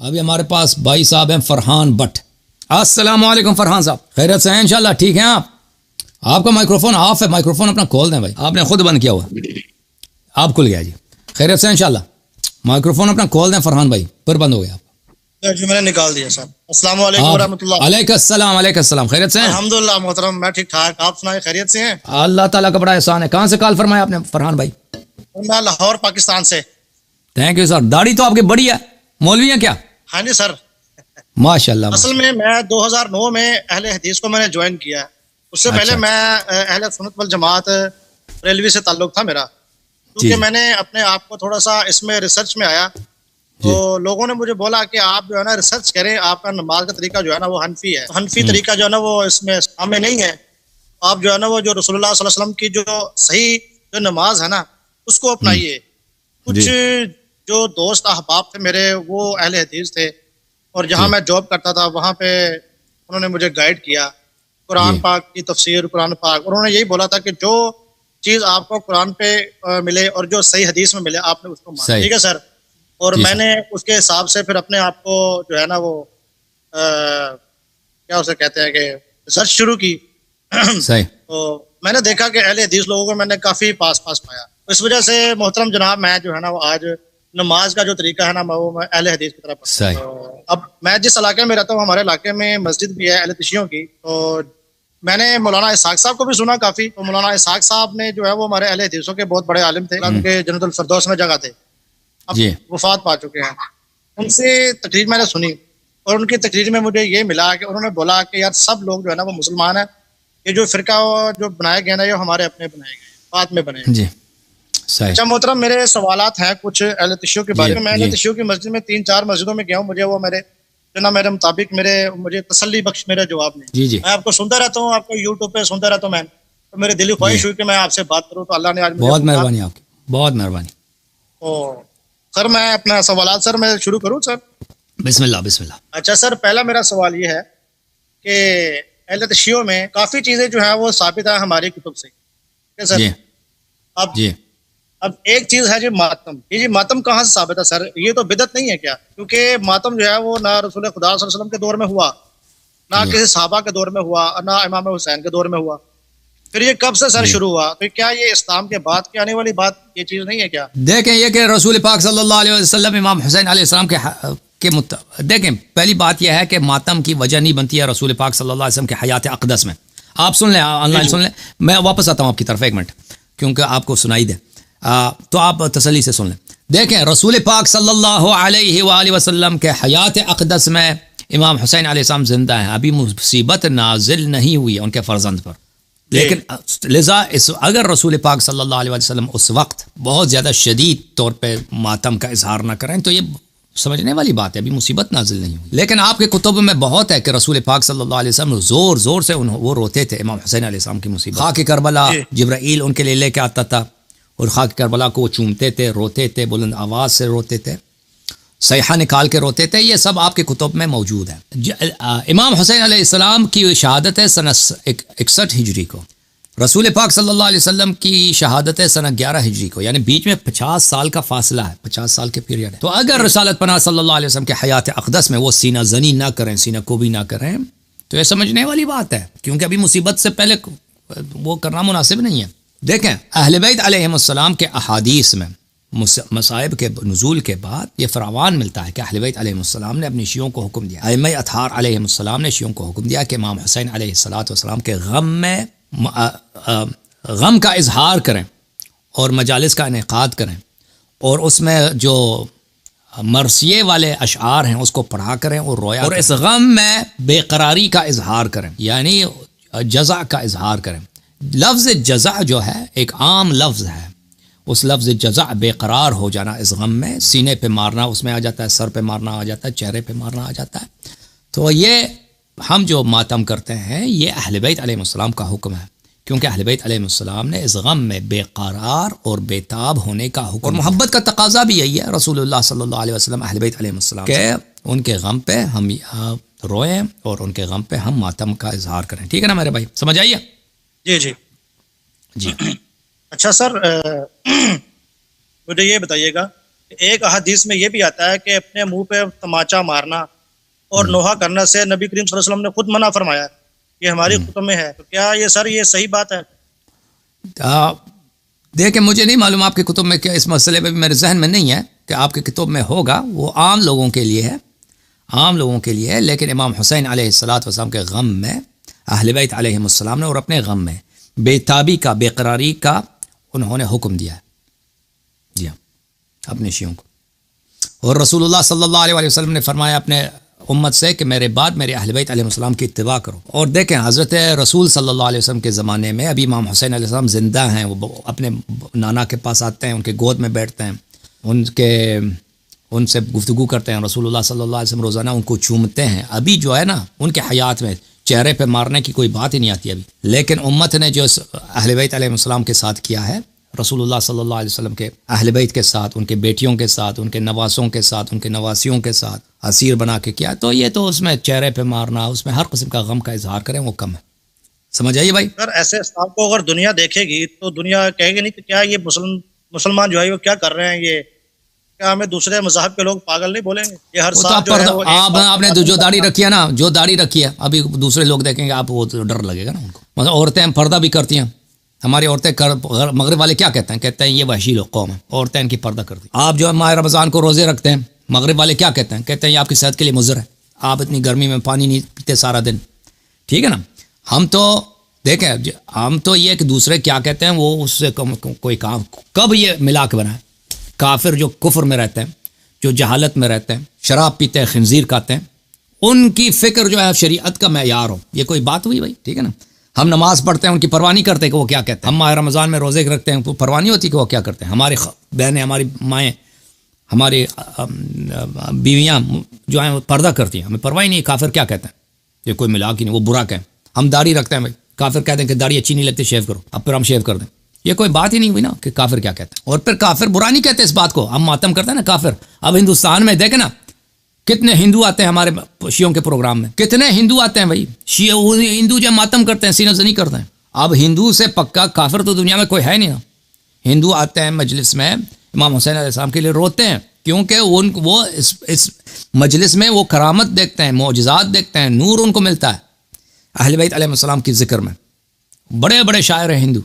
ابھی ہمارے پاس بھائی صاحب ہیں فرحان بٹ. السلام علیکم فرحان صاحب, خیریت سے ہیں انشاءاللہ؟ ٹھیک ہیں آپ کا مائکروفون آف ہے, مائکروفون اپنا کھول دیں بھائی, آپ نے خود بند کیا ہوا, آپ کھل گیا جی. خیریت سے ہیں انشاءاللہ؟ مائکروفون اپنا کھول دیں فرحان بھائی, پھر بند ہو گیا آپ. جی میں نے نکال دیا صاحب. السلام علیکم ورحمۃ اللہ. علیکم السلام. علیکم السلام. خیریت سے ہیں؟ الحمدللہ محترم, میں ٹھیک ٹھاک, آپ سنائیں خیریت سے ہیں؟ اللہ تعالیٰ کا بڑا احسان ہے. کہاں سے کال فرمایا آپ نے فرحان بھائی؟ میں لاہور پاکستان سے. Thank you sir. داڑھی تو آپ کی بڑی ہے, مولوی ہیں کیا؟ ہاں جی سر. ماشاء اللہ. اصل میں 2009 میں اہل حدیث کو میں نے جوائن کیا. اس سے پہلے میں اہل سنت والجماعت ریلوی سے تعلق تھا میرا, کیونکہ میں نے اپنے آپ کو تھوڑا سا اس میں ریسرچ میں آیا تو لوگوں نے مجھے بولا کہ آپ جو ہے نا ریسرچ کریں, آپ کا نماز کا طریقہ جو ہے نا وہ حنفی ہے, حنفی طریقہ جو ہے نا وہ اس میں ہمیں نہیں ہے. آپ جو ہے نا وہ جو رسول اللہ صلی اللہ علیہ وسلم کی جو صحیح جو نماز ہے نا اس کو اپنائیے. کچھ جو دوست احباب تھے میرے وہ اہل حدیث تھے, اور جہاں میں جاب کرتا تھا وہاں پہ انہوں نے مجھے گائیڈ کیا قرآن پاک کی تفسیر, قرآن پاک, اور انہوں نے یہی بولا تھا کہ جو چیز آپ کو قرآن پہ ملے اور جو صحیح حدیث میں ملے آپ نے اس کو مانا. ٹھیک ہے سر. اور میں نے اس کے حساب سے پھر اپنے آپ کو جو ہے نا وہ کیا اسے کہتے ہیں کہ ریسرچ شروع کی. تو میں نے دیکھا کہ اہل حدیث لوگوں کو میں نے کافی پاس پایا. اس وجہ سے محترم جناب میں جو ہے نا وہ آج نماز کا جو طریقہ ہے نا وہ میں اہل حدیث کی طرف. اب میں جس علاقے میں رہتا ہوں ہمارے علاقے میں مسجد بھی ہے اہل تشیعوں کی, تو میں نے مولانا اسحاق صاحب کو بھی سنا کافی. تو مولانا اسحاق صاحب نے جو ہے وہ ہمارے اہل حدیثوں کے بہت بڑے عالم تھے, ان کے جنت الفردوس میں جگہ تھے, اب وفات پا چکے ہیں. ان سے تقریر میں نے سنی اور ان کی تقریر میں مجھے یہ ملا کہ انہوں نے بولا کہ یار سب لوگ جو ہے نا وہ مسلمان ہیں, یہ جو فرقہ جو بنائے گئے نا یہ ہمارے اپنے بنائے گئے, بعد میں بنے. اچھا محترم, میرے سوالات ہیں کچھ اہل تشیع کے بارے میں. میں اہل تشیع کی مسجد میں 3-4 مسجدوں میں گیا ہوں, مجھے وہ میرے مطابق مجھے تسلی بخش میرے جواب میں. میں آپ کو سنتا رہتا ہوں, آپ کو یوٹیوب پہ سنتا رہتا ہوں میں, تو میری دلی خواہش ہوئی کہ میں آپ سے بات کروں, تو اللہ نے آج بہت مہربانی آپ کی, بہت مہربانی. سر میں اپنا سوالات سر میں شروع کروں سر؟ بسم اللہ بسم اللہ. اچھا سر, پہلا میرا سوال یہ ہے کہ اہل تشیع میں کافی چیزیں جو ہیں وہ ثابت ہیں ہماری کتب سے سر. اب ایک چیز ہے جی ماتم. یہ ماتم کہاں سے ثابت ہے سر؟ یہ تو بدعت نہیں ہے کیا؟ کیونکہ ماتم جو ہے وہ نہ رسول خدا صلی اللہ علیہ وسلم کے دور میں ہوا, نہ کسی صحابہ کے دور میں ہوا, نہ امام حسین کے دور میں ہوا. پھر یہ کب سے سر شروع ہوا؟ تو کیا یہ اسلام کے بعد کی آنے والی بات یہ چیز نہیں ہے کیا؟ دیکھیں یہ کہ رسول پاک صلی اللہ علیہ وسلم امام حسین علیہ السلام کے دیکھیں پہلی بات یہ ہے کہ ماتم کی وجہ نہیں بنتی ہے رسول پاک صلی اللہ علیہ وسلم کے حیات اقدس میں. آپ سن لیں, آن لائن سن لیں, میں واپس آتا ہوں آپ کی طرف 1 منٹ کیونکہ آپ کو سنائی دے, تو آپ تسلی سے سن لیں. دیکھیں رسول پاک صلی اللہ علیہ وآلہ وسلم کے حیات اقدس میں امام حسین علیہ السلام زندہ ہیں, ابھی مصیبت نازل نہیں ہوئی ہے ان کے فرزند پر. لیکن لذا اگر رسول پاک صلی اللہ علیہ وسلم اس وقت بہت زیادہ شدید طور پہ ماتم کا اظہار نہ کریں تو یہ سمجھنے والی بات ہے, ابھی مصیبت نازل نہیں ہوئی. لیکن آپ کے کتب میں بہت ہے کہ رسول پاک صلی اللہ علیہ وسلم زور زور سے وہ روتے تھے امام حسین علیہ السلام کی مصیبت. خاک کربلا جبرائیل ان کے لیے لے کے آتا تھا اور خاک کربلا کو وہ چومتے تھے, روتے تھے, بلند آواز سے روتے تھے, صیحہ نکال کے روتے تھے. یہ سب آپ کے کتب میں موجود ہے. امام حسین علیہ السلام کی شہادت ہے سنہ 61 ہجری کو, رسول پاک صلی اللہ علیہ وسلم کی شہادت ہے سنہ 11 ہجری کو, یعنی بیچ میں 50 سال کا فاصلہ ہے, 50 سال کے پیریڈ ہے. تو اگر رسالت پناہ صلی اللہ علیہ وسلم کے حیات اقدس میں وہ سینہ زنی نہ کریں, سینہ کوبی نہ کریں, تو یہ سمجھنے والی بات ہے, کیونکہ ابھی مصیبت سے پہلے وہ کرنا مناسب نہیں ہے. دیکھیں اہل بیت علیہم السلام کے احادیث میں مصائب کے نزول کے بعد یہ فراوان ملتا ہے کہ اہل بیت علیہم السلام نے اپنی شیعوں کو حکم دیا, ائمہ اطہار علیہم السلام نے شیعوں کو حکم دیا کہ امام حسین علیہ السلام کے غم کا اظہار کریں اور مجالس کا انعقاد کریں, اور اس میں جو مرثیے والے اشعار ہیں اس کو پڑھا کریں اور رویا, اور اس غم میں بے قراری کا اظہار کریں, یعنی جزع کا اظہار کریں. لفظ جزع جو ہے ایک عام لفظ ہے, اس لفظ جزع بے قرار ہو جانا اس غم میں, سینے پہ مارنا اس میں آ جاتا ہے, سر پہ مارنا آ جاتا ہے, چہرے پہ مارنا آ جاتا ہے. تو یہ ہم جو ماتم کرتے ہیں یہ اہل بیت علیہ السلام کا حکم ہے, کیونکہ اہل بیت علیہ السلام نے اس غم میں بے قرار اور بے تاب ہونے کا حکم, اور محبت کا تقاضا بھی یہی ہے رسول اللہ صلی اللہ علیہ وسلم اہل بیت علیہ السلام کہ ان کے غم پہ ہم روئیں اور ان کے غم پہ ہم ماتم کا اظہار کریں. ٹھیک ہے نا میرے بھائی, سمجھ آئیے؟ جی. اچھا سر, مجھے یہ بتائیے گا ایک احادیث میں یہ بھی آتا ہے کہ اپنے منہ پہ تماچا مارنا اور نوحہ کرنا سے نبی کریم صلی اللہ علیہ وسلم نے خود منع فرمایا، یہ ہماری کتب میں ہے، تو کیا یہ سر یہ صحیح بات ہے؟ دیکھیں مجھے نہیں معلوم آپ کی کتب میں کیا، اس مسئلے پہ بھی میرے ذہن میں نہیں ہے کہ آپ کی کتب میں ہوگا، وہ عام لوگوں کے لیے ہے، عام لوگوں کے لیے ہے، لیکن امام حسین علیہ السلام کے غم میں اہل بیت علیہم السلام نے اور اپنے غم میں بے تابی کا، بے قراری کا انہوں نے حکم دیا ہے، جی ہاں، اپنے شیعوں کو. اور رسول اللہ صلی اللہ علیہ وسلم نے فرمایا اپنے امت سے کہ میرے بعد میرے اہل بیت علیہ السلام کی اتباع کرو. اور دیکھیں حضرت رسول صلی اللہ علیہ وسلم کے زمانے میں ابھی امام حسین علیہ السلام زندہ ہیں، وہ اپنے نانا کے پاس آتے ہیں، ان کے گود میں بیٹھتے ہیں، ان سے گفتگو کرتے ہیں، رسول اللہ صلی اللہ علیہ وسلم روزانہ ان کو چومتے ہیں. ابھی جو ہے نا ان کے حیات میں چہرے پہ مارنے کی کوئی بات ہی نہیں آتی ابھی، لیکن امت نے جو اہل بیت علیہ السلام کے ساتھ کیا ہے، رسول اللہ صلی اللہ علیہ وسلم کے اہل بیت کے ساتھ، ان کے بیٹیوں کے ساتھ، ان کے نواسوں کے ساتھ، ان کے نواسیوں کے ساتھ اسیر بنا کے کیا، تو یہ تو اس میں چہرے پہ مارنا، اس میں ہر قسم کا غم کا اظہار کریں وہ کم ہے. سمجھ آئیے بھائی؟ سر ایسے اسلام کو اگر دنیا دیکھے گی تو دنیا کہے گی نہیں کہ کیا یہ مسلمان جو ہے وہ کیا کر رہے ہیں، یہ کیا ہمیں دوسرے مذہب کے لوگ پاگل نہیں بولیں گے؟ یہ ہر سال جو ہے آپ نے جو داڑھی رکھی ہے نا، جو داڑھی رکھی ہے، ابھی دوسرے لوگ دیکھیں گے آپ، وہ ڈر لگے گا نا ان کو. مطلب عورتیں پردہ بھی کرتی ہیں، ہماری عورتیں مغرب والے کیا کہتے ہیں یہ وحشی لوگ قوم ہے، عورتیں ان کی پردہ کرتی ہیں. آپ جو ماہ رمضان کو روزے رکھتے ہیں، مغرب والے کیا کہتے ہیں یہ آپ کی صحت کے لیے مضر ہے، آپ اتنی گرمی میں پانی نہیں پیتے سارا دن، ٹھیک ہے نا. ہم تو دیکھیں، ہم تو یہ کہ دوسرے کیا کہتے ہیں وہ اس سے کوئی کام کب یہ ملا کے بنا ہے. کافر جو کفر میں رہتے ہیں، جو جہالت میں رہتے ہیں، شراب پیتے ہیں، خنزیر کھاتے ہیں، ان کی فکر جو ہے شریعت کا معیار ہو، یہ کوئی بات ہوئی بھائی؟ ٹھیک ہے نا. ہم نماز پڑھتے ہیں، ان کی پرواہ نہیں کرتے کہ وہ کیا کہتے ہیں. ہم ماہ رمضان میں روزے رکھتے ہیں، پرواہ نہیں ہوتی کہ وہ کیا کرتے ہیں. ہماری بہنیں، ہماری مائیں، ہماری بیویاں جو ہیں وہ پردہ کرتی ہیں، ہمیں پرواہ نہیں. کافر کیا کہتے ہیں، یہ کوئی ملاک ہی نہیں، وہ برا کہیں. ہم داڑھی رکھتے ہیں بھائی، کافر کہتے ہیں کہ داڑھی اچھی نہیں لگتی، شیو کرو. اب پھر ہم شیو کر دیں، یہ کوئی بات ہی نہیں ہوئی نا کہ کافر کیا کہتے ہیں. اور پھر کافر برا نہیں کہتے اس بات کو، ہم ماتم کرتے ہیں نا کافر. اب ہندوستان میں دیکھیں نا کتنے ہندو آتے ہیں ہمارے شیعوں کے پروگرام میں، کتنے ہندو آتے ہیں بھائی. ہندو جو ماتم کرتے ہیں، سینہ زنی کرتے ہیں. اب ہندو سے پکا کافر تو دنیا میں کوئی ہے نہیں نا. ہندو آتے ہیں مجلس میں، امام حسین علیہ السلام کے لیے روتے ہیں، کیونکہ وہ اس مجلس میں وہ کرامت دیکھتے ہیں، معجزات دیکھتے ہیں، نور ان کو ملتا ہے اہل بیت علیہ السلام کی ذکر میں. بڑے بڑے شاعر ہیں ہندو،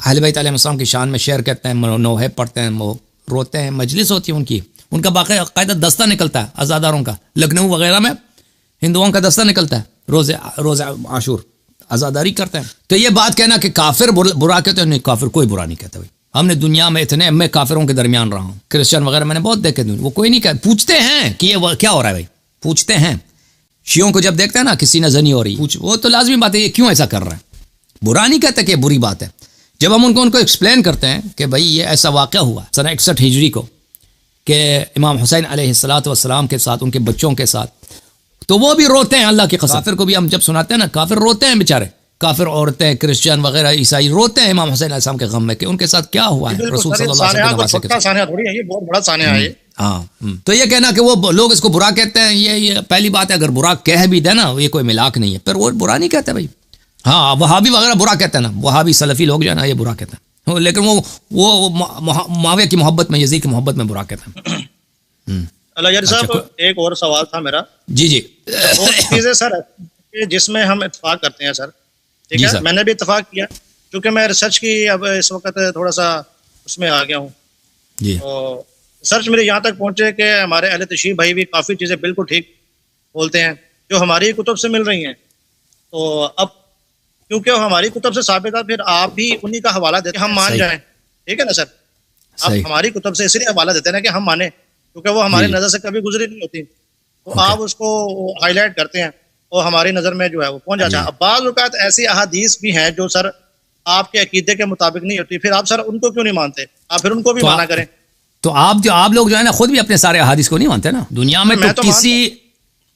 اہل بیت علیہ السلام کی شان میں شعر کہتے ہیں، نوحے پڑھتے ہیں، وہ روتے ہیں. مجلس ہوتی ہے ان کا باقاعدہ دستہ نکلتا ہے عزاداروں کا. لکھنؤ وغیرہ میں ہندوؤں کا دستہ نکلتا ہے، روزہ عاشور عزاداری کرتے ہیں. تو یہ بات کہنا کہ کافر برا کہتے ہیں، نہیں، کافر کوئی برا نہیں کہتا بھائی. ہم نے دنیا میں میں کافروں کے درمیان رہا ہوں، کرسچن وغیرہ میں نے بہت دیکھے، وہ کوئی نہیں کہتے. پوچھتے ہیں کہ یہ کیا ہو رہا ہے بھائی، پوچھتے ہیں. شیعوں کو جب دیکھتے ہیں نا کسی نے زنی ہو رہی، وہ تو لازمی بات ہے، یہ کیوں ایسا کر رہا ہے. برا نہیں کہتے کہ یہ بری بات ہے. جب ہم ان کو ایکسپلین کرتے ہیں کہ بھائی یہ ایسا واقعہ ہوا سنہ 61 ہجری کو کہ امام حسین علیہ السلام کے ساتھ، ان کے بچوں کے ساتھ، تو وہ بھی روتے ہیں اللہ کی قسم. کافر کو بھی ہم جب سناتے ہیں نا، کافر روتے ہیں بیچارے، کافر عورتیں، کرسچن وغیرہ، عیسائی روتے ہیں امام حسین علیہ السلام کے غم میں کہ ان کے ساتھ کیا ہوا ہے. رسول صلی اللہ علیہ وسلم یہ بہت بڑا سانحہ ہے. ہاں، تو یہ کہنا کہ وہ لوگ اس کو برا کہتے ہیں، یہ پہلی بات ہے. اگر برا کہہ بھی دے نا، یہ کوئی ملاک نہیں ہے، پھر وہ برا نہیں کہتے بھائی. ہاں، وہابی وغیرہ برا کہتے ہیں نا، وہابی سلفی لوگ جو ہے نا یہ برا کہتے ہیں، لیکن وہ معاویہ کی محبت میں، یزید کی محبت میں برا کہتے ہیں. اللہ یار صاحب، ایک اور سوال تھا میرا. جی اور چیزیں سر جس میں ہم اتفاق کرتے ہیں سر، ٹھیک ہے، میں نے بھی اتفاق کیا کیونکہ میں ریسرچ کی اب اس وقت تھوڑا سا اس میں آ گیا ہوں. جی، ریسرچ میرے یہاں تک پہنچے کہ ہمارے اہل تشیع بھائی بھی کافی چیزیں بالکل ٹھیک بولتے ہیں جو ہماری کتب سے مل رہی ہیں. تو اب کیونکہ ہماری کتب سے ثابت ہے، پھر آپ بھی انہی کا حوالہ دیتے ہیں، ہم مان جائیں. ٹھیک ہے نا سر؟ آپ ہماری کتب سے اس لیے حوالہ دیتے ہیں نا کہ ہم مانیں، کیونکہ وہ ہماری نظر سے کبھی گزری نہیں ہوتی. تو آپ اس کو ہائی لائٹ کرتے ہیں اور ہماری نظر میں جو ہے وہ پہنچ جاتا ہے. اب بعض اوقات ایسی احادیث بھی ہیں جو سر آپ کے عقیدے کے مطابق نہیں ہوتی، پھر آپ سر ان کو کیوں نہیں مانتے؟ آپ پھر ان کو بھی مانا کریں. تو آپ لوگ جو ہے نا خود بھی اپنے سارے احادیث کو نہیں مانتے نا.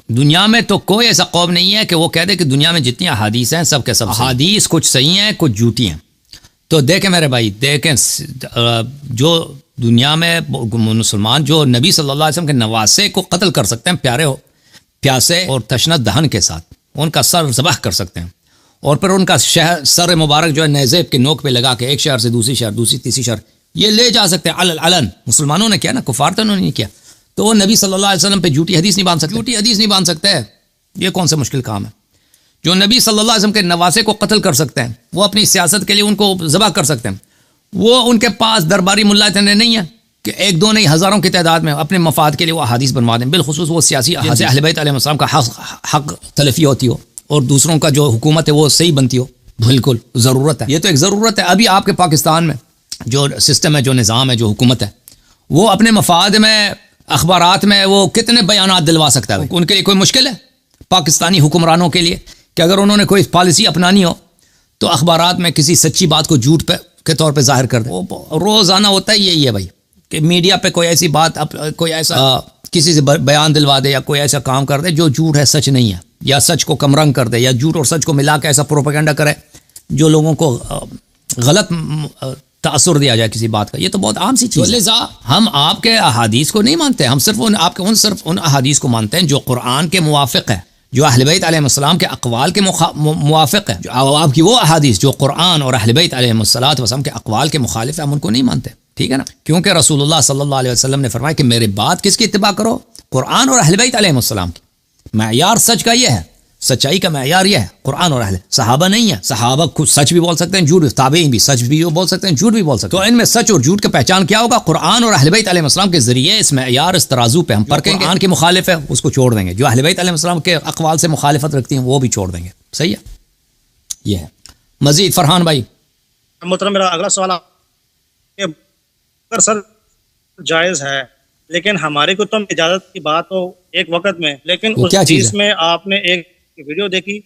دنیا میں تو کوئی ایسا قوم نہیں ہے کہ وہ کہہ دے کہ دنیا میں جتنی احادیث ہیں سب کے سب احادیث کچھ صحیح ہیں کچھ جھوٹی ہیں. تو دیکھیں میرے بھائی، دیکھیں جو دنیا میں مسلمان جو نبی صلی اللہ علیہ وسلم کے نواسے کو قتل کر سکتے ہیں پیاسے اور تشنت دہن کے ساتھ، ان کا سر ذبح کر سکتے ہیں، اور پھر ان کا سر مبارک جو ہے نیزیب کے نوک پہ لگا کے ایک شہر سے دوسری شہر، دوسری تیسری شہر یہ لے جا سکتے ہیں علن. مسلمانوں نے کیا نا, کفار تو انہوں نے نہیں کیا. تو وہ نبی صلی اللہ علیہ وسلم پہ جھوٹی حدیث نہیں باندھ سکتے, جھوٹی حدیث نہیں باندھ سکتے. یہ کون سا مشکل کام ہے؟ جو نبی صلی اللہ علیہ وسلم کے نواسے کو قتل کر سکتے ہیں, وہ اپنی سیاست کے لیے ان کو ذبح کر سکتے ہیں, وہ ان کے پاس درباری ملا اتنے نہیں ہیں کہ ایک دو نہیں ہزاروں کی تعداد میں اپنے مفاد کے لیے وہ احادیث بنوا دیں. بالخصوص وہ سیاسی احادیث اہل بیت علیہ السلام کا حق تلفی ہوتی ہو اور دوسروں کا جو حکومت ہے وہ صحیح بنتی ہو. بالکل ضرورت ہے, یہ تو ایک ضرورت ہے. ابھی آپ کے پاکستان میں جو سسٹم ہے, جو نظام ہے, جو حکومت ہے, وہ اپنے مفاد میں اخبارات میں وہ کتنے بیانات دلوا سکتا ہے. ان کے لیے کوئی مشکل ہے پاکستانی حکمرانوں کے لیے کہ اگر انہوں نے کوئی پالیسی اپنانی ہو تو اخبارات میں کسی سچی بات کو جھوٹ پہ کے طور پہ ظاہر کر دیں. روزانہ ہوتا ہے یہی ہے بھائی کہ میڈیا پہ کوئی ایسی بات, کوئی ایسا کسی سے بیان دلوا دے یا کوئی ایسا کام کر دے جو جھوٹ ہے, سچ نہیں ہے, یا سچ کو کمرنگ کر دے, یا جھوٹ اور سچ کو ملا کے ایسا پروپیگنڈا کرے جو لوگوں کو غلط تاثر دیا جائے کسی بات کا. یہ تو بہت عام سی چیز ہے. لذا ہم آپ کے احادیث کو نہیں مانتے, ہم صرف صرف ان احادیث کو مانتے ہیں جو قرآن کے موافق ہے, جو اہل بیت علیہ السلام کے اقوال کے موافق ہے. جو آپ کی وہ احادیث جو قرآن اور اہل بیت علیہ السلام کے اقوال کے مخالف ہے, ہم ان کو نہیں مانتے. ٹھیک ہے نا, کیونکہ رسول اللہ صلی اللہ علیہ وسلم نے فرمایا کہ میرے بعد کس کی اتباع کرو؟ قرآن اور اہل بیت علیہ السلام کی. معیار سچ کا یہ ہے, سچائی کا معیار یہ ہے قرآن اور اہل. صحابہ نہیں ہے, صحابہ کچھ سچ بھی بول سکتے ہیں, جھوٹ, تابعین بھی سچ بھی بول سکتے ہیں, جھوٹ بھی بول سکتے ہیں. تو ان میں سچ اور جھوٹ کا پہچان کیا ہوگا؟ قرآن اور اہل بیت علیہ السلام کے ذریعے اس معیار, اس ترازو پہ ہم پرکھیں گے. قرآن کے مخالف ہے اس کو چھوڑ دیں گے, جو اہل بیت علیہ السلام کے اقوال سے مخالفت رکھتی ہیں وہ بھی چھوڑ دیں گے. صحیح ہے, یہ ہے. مزید فرحان بھائی. محترم میرا اگلا سوال سر جائز ہے لیکن ہماری کو تم اجازت کی بات ہو ایک وقت میں, لیکن اس چیز میں آپ نے ایک ویڈیو دیکھی,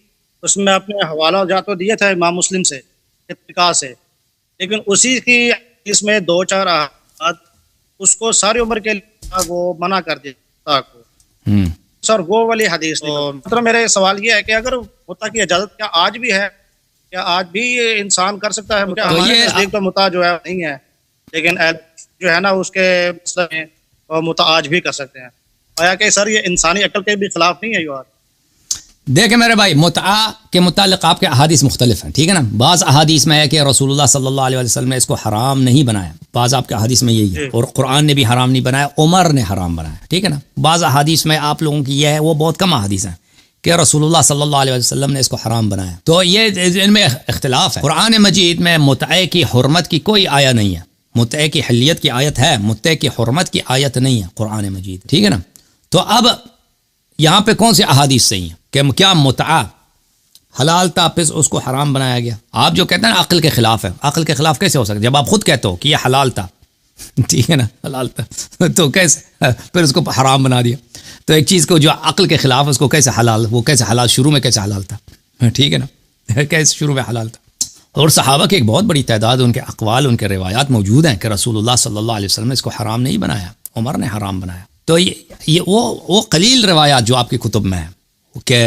اس میں اپنے حوالہ جات تو دیا تھا امام مسلم سے, اتقاء سے, لیکن اسی کی اس میں 2-4 اس کو ساری عمر کے لیے وہ منع کر دیا سر, وہ والی حدیث. مطلب میرے سوال یہ ہے کہ اگر متع کی اجازت کیا آج بھی ہے, کیا آج بھی انسان کر سکتا ہے؟ ہمارے نزدیک تو متع جو ہے نہیں ہے, لیکن جو ہے نا اس کے مسئلے میں متع آج بھی کر سکتے ہیں. آیا کہ سر یہ انسانی عقل کے بھی خلاف نہیں ہے یہ بات؟ دیکھیں میرے بھائی, متع کے متعلق آپ کے احادیث مختلف ہیں. ٹھیک ہے نا, بعض احادیث میں ہے کہ رسول اللہ صلی اللہ علیہ وسلم نے اس کو حرام نہیں بنایا, بعض آپ کے احادیث میں یہی ہے, اور قرآن نے بھی حرام نہیں بنایا, عمر نے حرام بنایا. ٹھیک ہے نا, بعض احادیث میں آپ لوگوں کی یہ ہے, وہ بہت کم احادیث ہیں کہ رسول اللہ صلی اللہ علیہ وسلم نے اس کو حرام بنایا. تو یہ ان میں اختلاف ہے. قرآن مجید میں متع کی حرمت کی کوئی آیت نہیں ہے, متع کی حلیت کی آیت ہے, متع کی حرمت کی آیت نہیں ہے قرآن مجید. ٹھیک ہے نا, تو اب یہاں پہ کون سے احادیث صحیح ہیں کہ کیا متع حلال تھا پھر اس کو حرام بنایا گیا؟ آپ جو کہتے ہیں نا عقل کے خلاف ہے, عقل کے خلاف کیسے ہو سکتا ہے جب آپ خود کہتے ہو کہ یہ حلال تھا؟ ٹھیک ہے نا, حلال تھا تو کیسے پھر اس کو حرام بنا دیا؟ تو ایک چیز کو جو عقل کے خلاف اس کو کیسے حلال, وہ کیسے حلال, شروع میں کیسے حلال تھا؟ ٹھیک ہے نا, کیسے شروع میں حلال تھا؟ اور صحابہ کی ایک بہت بڑی تعداد, ان کے اقوال, ان کے روایات موجود ہیں کہ رسول اللہ صلی اللہ علیہ وسلم نے اس کو حرام نہیں بنایا, عمر نے حرام بنایا. تو یہ وہ قلیل روایات جو آپ کی کتب میں ہیں کہ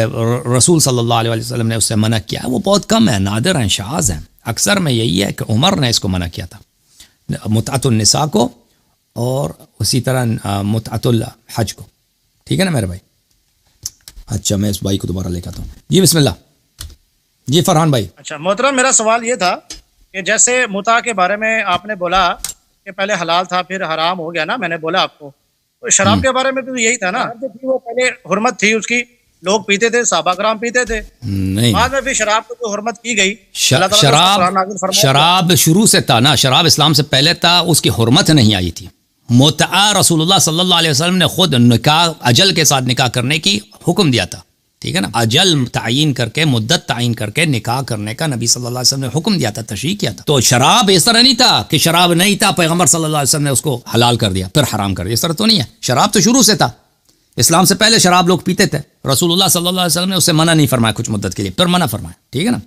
رسول صلی اللہ علیہ وسلم نے اس سے منع کیا, وہ بہت کم ہے, نادر ہیں, شاذ ہیں. اکثر میں یہی ہے کہ عمر نے اس کو منع کیا تھا, متعۃ النساء کو اور اسی طرح متعۃ الحج کو. ٹھیک ہے نا میرے بھائی. اچھا میں اس بھائی کو دوبارہ لے کے آتا ہوں. جی بسم اللہ. جی فرحان بھائی. اچھا محترم, میرا سوال یہ تھا کہ جیسے متع کے بارے میں آپ نے بولا کہ پہلے حلال تھا پھر حرام ہو گیا نا, میں نے بولا آپ کو, تو شراب کے بارے میں تو یہی تھا نا, وہ پہلے حرمت تھی اس کی, لوگ پیتے تھے, صحابہ کرام پیتے تھے, نہیں بعد میں بھی شراب کو جو حرمت کی گئی, شراب شروع سے تھا نا, شراب اسلام سے پہلے تھا, اس کی حرمت نہیں آئی تھی. متع رسول اللہ صلی اللہ علیہ وسلم نے خود نکاح, اجل کے ساتھ نکاح کرنے کی حکم دیا تھا. ٹھیک ہے نا, اجل تعین کر کے, مدت تعین کر کے نکاح کرنے کا نبی صلی اللہ علیہ وسلم نے حکم دیا تھا, تشریح کیا تھا. تو شراب اس طرح نہیں تھا کہ شراب نہیں تھا, پیغمبر صلی اللہ علیہ وسلم نے اس کو حلال کر دیا پھر حرام کر دیا, اس طرح تو نہیں ہے. شراب تو شروع سے تھا, اسلام سے پہلے شراب لوگ پیتے تھے, رسول اللہ صلی اللہ علیہ وسلم نے اس سے منع نہیں فرمایا کچھ مدت کے لیے, پھر منع فرمایا. ٹھیک ہے نا.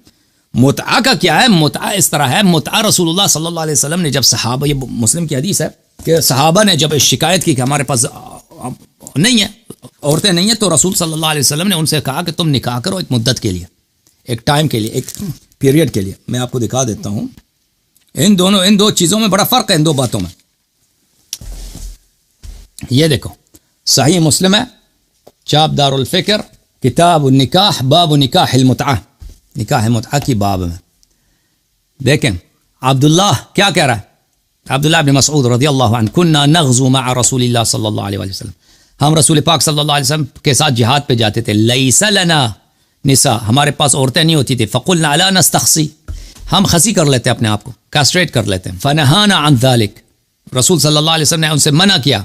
متع کا کیا ہے؟ متع اس طرح ہے, متع رسول اللہ صلی اللہ علیہ وسلم نے جب صحابہ, یہ مسلم کی حدیث ہے کہ صحابہ نے جب شکایت کی کہ ہمارے پاس نہیں ہے, عورتیں نہیں ہیں, تو رسول صلی اللہ علیہ وسلم نے ان سے کہا کہ تم نکاح کرو ایک مدت کے لیے, ایک ٹائم کے لیے, ایک پیریڈ کے لیے. میں آپ کو دکھا دیتا ہوں, ان دو چیزوں میں بڑا فرق ہے, ان دو باتوں میں. یہ دیکھو صحیح مسلم ہے, چاپ دار الفکر, کتاب النکاح, باب نکاح المتعہ, نکاح متعہ کی باب میں. دیکھیں عبداللہ کیا کہہ رہا ہے, عبداللہ ابن مسعود رضی اللہ عنہ كنا نغزو مع رسول اللہ صلی اللہ علیہ وسلم، ہم رسول پاک صلی اللہ علیہ وسلم کے ساتھ جہاد پہ جاتے تھے. لیس لنا نساء، ہمارے پاس عورتیں نہیں ہوتی تھی. فقلنا الا نستخصی، ہم خسی کر لیتے اپنے آپ کو، کاسٹریٹ کر لیتے ہیں. فنہانا عن ذلك، رسول صلی اللہ علیہ وسلم نے ان سے منع کیا.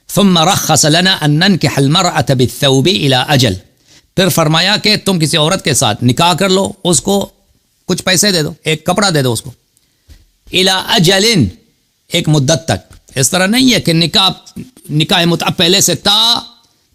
ثم رخص لنا ان ننكح المرأة بالثوب الى اجل، پھر فرمایا کہ تم کسی عورت کے ساتھ نکاح کر لو، اس کو کچھ پیسے دے دو، ایک کپڑا دے دو اس کو، الى اجل، ایک مدت تک. اس طرح نہیں ہے کہ نکاح متعہ پہلے سے تھا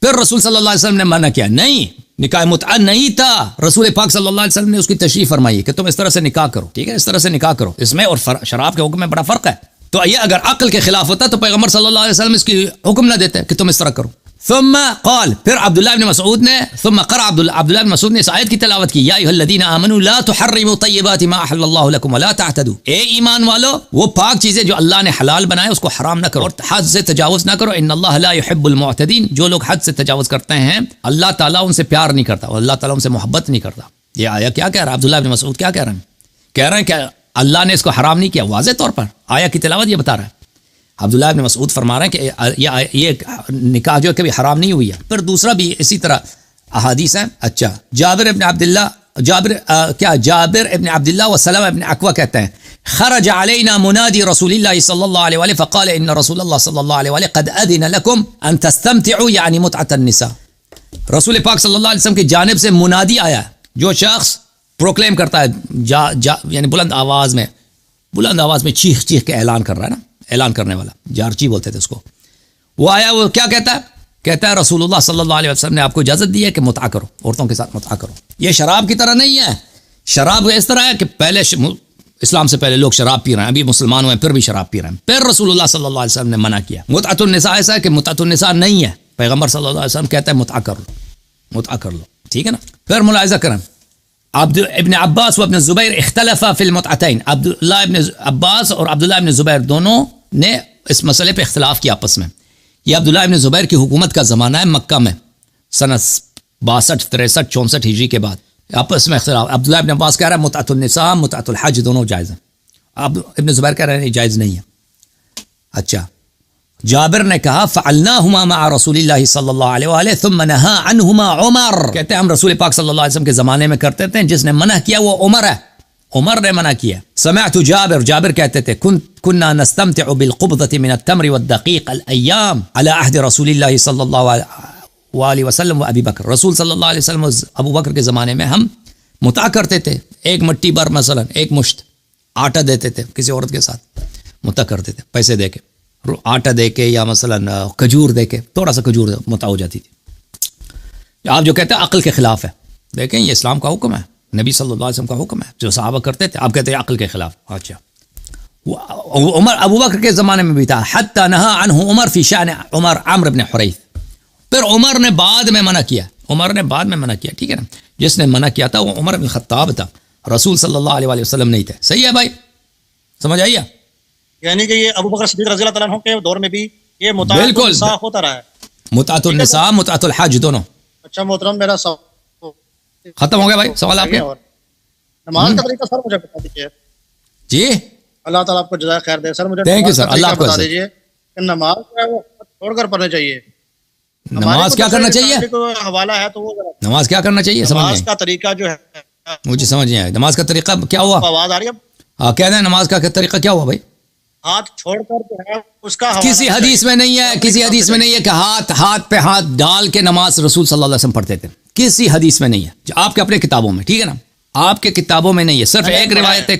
پھر رسول صلی اللہ علیہ وسلم نے منع کیا، نہیں، نکاح متعہ نہیں تھا، رسول پاک صلی اللہ علیہ وسلم نے اس کی تشریح فرمائی کہ تم اس طرح سے نکاح کرو. ٹھیک ہے، اس طرح سے نکاح کرو. اس میں اور شراب کے حکم میں بڑا فرق ہے. تو یہ اگر عقل کے خلاف ہوتا تو پیغمبر صلی اللہ علیہ وسلم اس کی حکم نہ دیتے کہ تم اس طرح کرو. ثم قال، پھر عبداللہ ابن مسعود نے ثم قرأ عبداللہ ابن مسعود نے اس آیت کی تلاوت کی، یا ایھا الذین آمنوا لا تحرموا طیبات ما احل اللہ لکم ولا تعتدوا، اے ایمان والو وہ پاک چیزیں جو اللہ نے حلال بنائے اس کو حرام نہ کرو اور حد سے تجاوز نہ کرو. ان اللہ لا يحب المعتدین، جو لوگ حد سے تجاوز کرتے ہیں اللہ تعالیٰ ان سے پیار نہیں کرتا اور اللہ تعالیٰ ان سے محبت نہیں کرتا. یہ آیا کیا کہہ رہا ہے عبداللہ ابن مسعود؟ کیا کہہ رہے ہیں؟ کہہ رہے ہیں کہ اللہ نے اس کو حرام نہیں کیا، واضح طور پر آیا کی تلاوت یہ بتا رہا ہے. عبداللہ ابن مسعود فرما رہے ہیں کہ یہ نکاح جو کبھی حرام نہیں ہوئی ہے. پھر دوسرا بھی اسی طرح احادیث ہیں. اچھا، جابر ابن عبداللہ و سلمہ ابن اکوع کہتے ہیں خرج علینا منادی رسول اللہ صلی اللہ علیہ وآلہ فقال ان رسول اللہ صلی اللہ علیہ وآلہ قد اذن لکم ان تستمتعوا یعنی متعۃ النساء. رسول پاک صلی اللہ علیہ وسلم کی جانب سے منادی آیا، جو شخص پروکلیم کرتا ہے یعنی بلند آواز میں چیخ کے اعلان کر رہا ہے نا، اعلان کرنے والا، جارچی بولتے تھے اس کو. وہ آیا، وہ کیا کہتا ہے؟ کہتا ہے رسول اللہ صلی اللہ علیہ وسلم نے آپ کو اجازت دی ہے کہ متعہ کرو، عورتوں کے ساتھ متعہ کرو. یہ شراب کی طرح نہیں ہے. شراب اس طرح ہے کہ پہلے اسلام سے پہلے لوگ شراب پی رہے ہیں، ابھی مسلمان ہوئے پھر بھی شراب پی رہے ہیں، پھر رسول اللہ صلی اللہ علیہ وسلم نے منع کیا. متعۃ النساء ایسا ہے کہ متعۃ النساء نہیں ہے، پیغمبر صلی اللہ علیہ وسلم کہتا ہے متعہ کر لو. ٹھیک ہے نا. پھر ملاحظہ کریں، ابن عباس و ابن زبیر اختلفا فی المتعتین، عبداللہ ابن عباس اور عبداللہ ابن زبیر دونوں نے اس مسئلے پہ اختلاف کیا آپس میں. یہ عبداللہ ابن زبیر کی حکومت کا زمانہ ہے مکہ میں، سنہ 62 63 64 ہجری کے بعد. آپس میں اختلاف. عبداللہ ابن عباس کہہ رہا ہے متعۃ النساء متعۃ الحج دونوں جائز ہیں، ابن زبیر کہہ رہے ہیں جائز نہیں ہے. اچھا، جابر نے کہا فعلناہما مع رسول اللہ صلی اللہ علیہ وآلہ ثم نہا عنہما عمر، کہتے ہیں ہم رسول پاک صلی اللہ علیہ وسلم کے زمانے میں کرتے تھے، جس نے منع کیا وہ عمر ہے، عمر نے منع کیا. سمعت جابر کہتے تھے كنا نستمتع بالقبضة من التمر والدقيق الأيام على عهد رسول الله صلی اللہ علیہ وسلم و ابی بکر. رسول صلی اللہ علیہ وسلم ابو بکر کے زمانے میں ہم متعہ کرتے تھے، ایک مٹی بھر مثلا ایک مشت آٹا دیتے تھے کسی عورت کے ساتھ، متعہ کرتے تھے پیسے دے کے، آٹا دے کے یا مثلا کھجور دے کے، تھوڑا سا کھجور متعہ ہو جاتی تھی. آپ جو کہتے ہیں عقل کے خلاف ہے، دیکھیں یہ اسلام کا حکم ہے، نبی صلی اللہ علیہ وسلم کا حکم ہے، جو صحابہ کرتے تھے، آپ کہتے ہیں عقل کے خلاف. اچھا، عمر ابو بکر کے زمانے میں بھی تھا. حتی نہا عنہ عمر فی شأن عمرو بن حریث، پھر عمر نے بعد میں منع کیا، ٹھیک ہے نا. جس نے منع کیا تھا وہ عمر بن خطاب تھا، رسول صلی اللہ علیہ وسلم نہیں تھے. صحیح ہے بھائی، سمجھ آئیے؟ یعنی کہ یہ ابو بکر صدیق رضی اللہ تعالیٰ عنہ کے دور میں بھی یہ متعۃ النساء ہوتا رہا ہے، متعۃ النساء متعۃ الحج دونوں. اچھا محترم، میرا سوال ختم ہو گیا بھائی، سوال آپ کے؟ نماز کا طریقہ سر مجھے بتا دیجیے. جی، اللہ تعالیٰ آپ کو جزائے خیر دے. سر مجھے تھینک یو سر، اللہ آپ کو بتا دیجیے کہ نماز جو ہے وہ چھوڑ کر پڑھنا چاہیے. نماز کیا کرنا چاہیے؟ حوالہ ہے تو وہ نماز کیا کرنا چاہیے، نماز کا طریقہ جو ہے مجھے سمجھ نہیں آیا. نماز کا طریقہ کیا ہوا؟ آواز آ رہی ہے؟ ہاں، کہہ دیں نماز کا طریقہ کیا ہوا بھائی؟ ہاتھ چھوڑ کر جو ہے اس کا کسی حدیث میں نہیں ہے، کسی حدیث میں نہیں ہے کہ ہاتھ پہ ہاتھ ڈال کے نماز رسول صلی اللہ علیہ وسلم پڑھتے تھے، کسی حدیث میں نہیں ہے. آپ کے اپنے کتابوں میں، ٹھیک ہے نا، آپ کے کتابوں میں نہیں ہے، صرف ایک روایت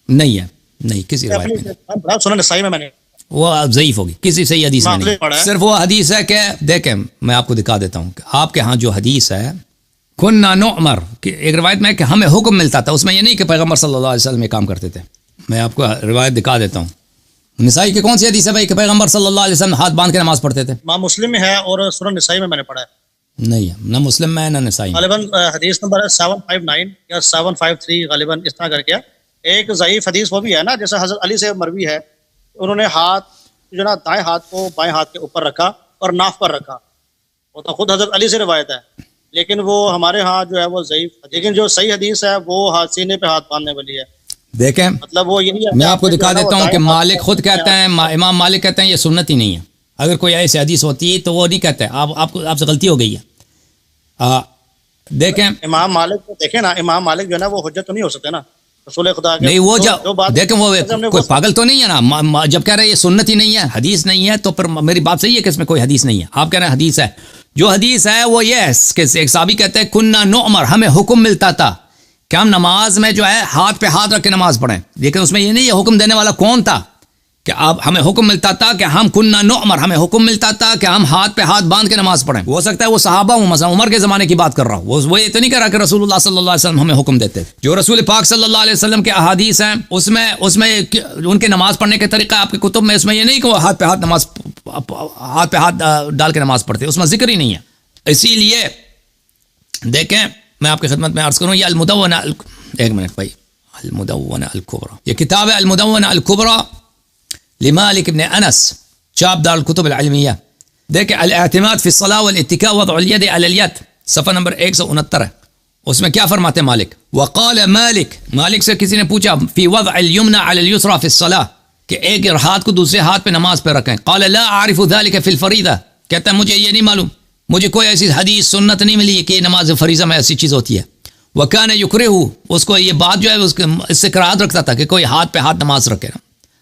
نہیں ہے، نہیں کسی روایت میں. سنن نسائی میں نے وہ ضعیف ہوگی، کسی صحیح حدیث میں نہیں. صرف وہ حدیث ہے کہ دیکھیں میں آپ کو دکھا دیتا ہوں کہ آپ کے ہاں جو حدیث ہے کننا نؤمر، ایک روایت میں ہے کہ ہمیں حکم ملتا تھا، اس میں یہ نہیں کہ پیغمبر صلی اللہ علیہ وسلم یہ کام کرتے تھے. میں آپ کو روایت دکھا دیتا ہوں. نسائی کی کون سی حدیث ہے بھائی کہ پیغمبر صلی اللہ علیہ وسلم ہاتھ باندھ کے نماز پڑھتے تھے؟ امام مسلم میں ہے اور سنن نسائی میں نے پڑھا ہے. نہیں ہے، نہ مسلم میں ہے نہ نسائی میں. غالباً حدیث نمبر 759 یا 753 غالباً اس طرح کر کے ایک ضعیف حدیث وہ بھی ہے نا، جیسے حضرت علی سے مروی ہے، انہوں نے ہاتھ جو نا دائیں ہاتھ کو بائیں ہاتھ کے اوپر رکھا اور ناف پر رکھا. وہ تو خود حضرت علی سے روایت ہے، لیکن وہ ہمارے ہاں جو ہے وہ ضعیف. لیکن جو صحیح حدیث ہے وہ سینے پہ ہاتھ باندھنے والی ہے. دیکھیں مطلب وہ یہی ہے، میں آپ کو دکھا دیتا ہوں کہ مالک خود کہتے ہیں، امام مالک کہتے ہیں یہ سنت ہی نہیں ہے. اگر کوئی ایسی حدیث ہوتی ہے تو وہ نہیں کہتے. آپ سے غلطی ہو گئی ہے. دیکھیں امام مالک کو دیکھیں نا، امام مالک جو ہے نا وہ حجت تو نہیں ہو سکتے نا رسول خدا کے. نہیں وہ دیکھیں وہ کوئی پاگل تو نہیں ہے نا. جب کہہ رہے ہیں یہ سنت ہی نہیں ہے، حدیث نہیں ہے، تو پھر میری بات صحیح ہے کہ اس میں کوئی حدیث نہیں ہے. آپ کہہ رہے ہیں حدیث ہے. جو حدیث ہے وہ یہ ہے کہ ایک صحابی کہتے ہیں کننا نؤمر، ہمیں حکم ملتا تھا کہ ہم نماز میں جو ہے ہاتھ پہ ہاتھ رکھ کے نماز پڑھیں. لیکن اس میں یہ نہیں، یہ حکم دینے والا کون تھا کہ اب ہمیں حکم ملتا تھا کہ ہم کننا نؤمر، ہمیں حکم ملتا تھا کہ ہم ہاتھ پہ ہاتھ باندھ کے نماز پڑھیں. ہو سکتا ہے وہ صحابہ ہوں، مثلا عمر کے زمانے کی بات کر رہا ہوں، وہ یہ تو نہیں کر رہا کہ رسول اللہ صلی اللہ علیہ وسلم ہمیں حکم دیتے. جو رسول پاک صلی اللہ علیہ وسلم کے احادیث ہیں اس میں ان کے نماز پڑھنے کے طریقہ آپ کے کتب میں، اس میں یہ نہیں کہ وہ ہاتھ پہ ہاتھ ڈال کے نماز پڑھتے، اس میں ذکر ہی نہیں ہے. اسی لیے دیکھیں میں آپ کی خدمت میں عرض کروں، یہ المدونہ، ایک منٹ بھائی، المدونہ الکبریٰ، یہ کتاب ہے المدونہ الکبریٰ لمالک ابن انس، چاپ دار الکتب العلمیہ. دیکھیں الاعتماد فی الصلاة والاتکاء وضع الید علی الید، صفحہ نمبر 169 ہے. اس میں کیا فرماتے ہیں مالک؟ وقال مالک سے کسی نے پوچھا فی وضع الیمنى علی الیسرى فی الصلاة، کہ ایک ہاتھ کو دوسرے ہاتھ پہ نماز پہ رکھیں. قال لا اعرف ذلك فی الفریضہ، کہتا ہے مجھے یہ نہیں معلوم، مجھے کوئی ایسی حدیث سنت نہیں ملی کہ نماز فریضہ میں ایسی چیز ہوتی ہے. وکان یکرہ، اس کو یہ بات جو ہے اس سے کراہت رکھتا تھا کہ کوئی ہاتھ پہ ہاتھ نماز رکھے نا.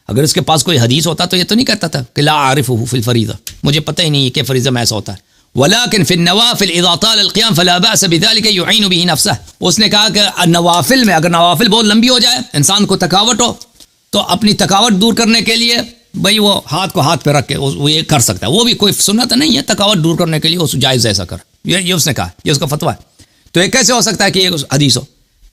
اگر اس کے پاس کوئی حدیث ہوتا تو یہ تو نہیں کہتا تھا کہ لا عارفہ فی الفریضہ، مجھے پتہ ہی نہیں کہ فریضہ میں ایسا ہوتا ہے. ولكن في النوافل اذا طال القيام فلا باس بذلك يعين به نفسه، اس نے کہا کہ نوافل میں اگر نوافل بہت لمبی ہو جائے، انسان کو تھکاوٹ ہو، تو اپنی تھکاوٹ دور کرنے کے لیے بھائی وہ ہاتھ کو ہاتھ پہ رکھ کے وہ یہ کر سکتا ہے. وہ بھی کوئی سنت نہیں ہے، تھکاوٹ دور کرنے کے لیے اس جائز ایسا کر، یہ اس نے کہا، یہ اس کا فتویٰ ہے. تو یہ کیسے ہو سکتا ہے کہ یہ حدیث ہو؟